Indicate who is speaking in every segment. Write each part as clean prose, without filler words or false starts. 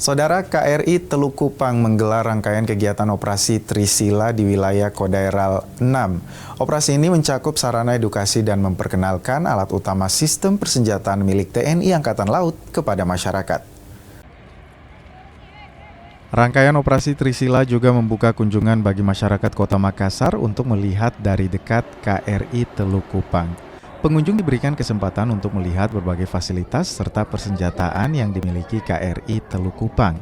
Speaker 1: Saudara, KRI Teluk Kupang menggelar rangkaian kegiatan operasi Trisila di wilayah Kodairal 6. Operasi ini mencakup sarana edukasi dan memperkenalkan alat utama sistem persenjataan milik TNI Angkatan Laut kepada masyarakat. Rangkaian operasi Trisila juga membuka kunjungan bagi masyarakat Kota Makassar untuk melihat dari dekat KRI Teluk Kupang. Pengunjung diberikan kesempatan untuk melihat berbagai fasilitas serta persenjataan yang dimiliki KRI Teluk Kupang,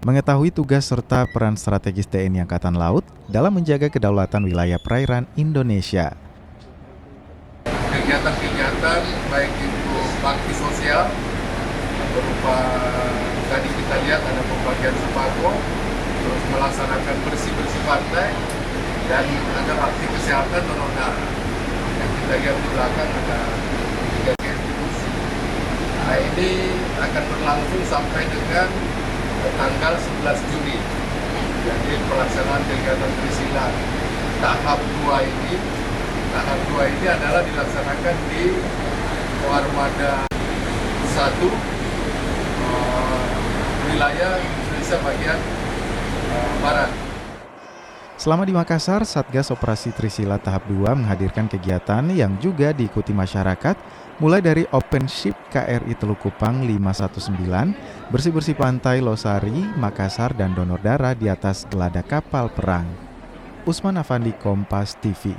Speaker 1: mengetahui tugas serta peran strategis TNI Angkatan Laut dalam menjaga kedaulatan wilayah perairan Indonesia.
Speaker 2: Kegiatan-kegiatan baik itu bakti sosial berupa tadi kita lihat ada pembagian sembako, terus melaksanakan bersih-bersih pantai, dan ada bakti kesehatan donor darah. Yang kita lihat di belakang ada 3 institusi. Nah, ini akan berlangsung sampai dengan tanggal 11 Juni. Jadi pelaksanaan kegiatan Trisila tahap 2 ini adalah dilaksanakan di Armada 1 wilayah Indonesia bagian Barat.
Speaker 1: Selama di Makassar, Satgas Operasi Trisila tahap 2 menghadirkan kegiatan yang juga diikuti masyarakat, mulai dari Open Ship KRI Teluk Kupang 519, bersih-bersih pantai Losari, Makassar, dan donor darah di atas geladak kapal perang. Usman Afandi, Kompas TV.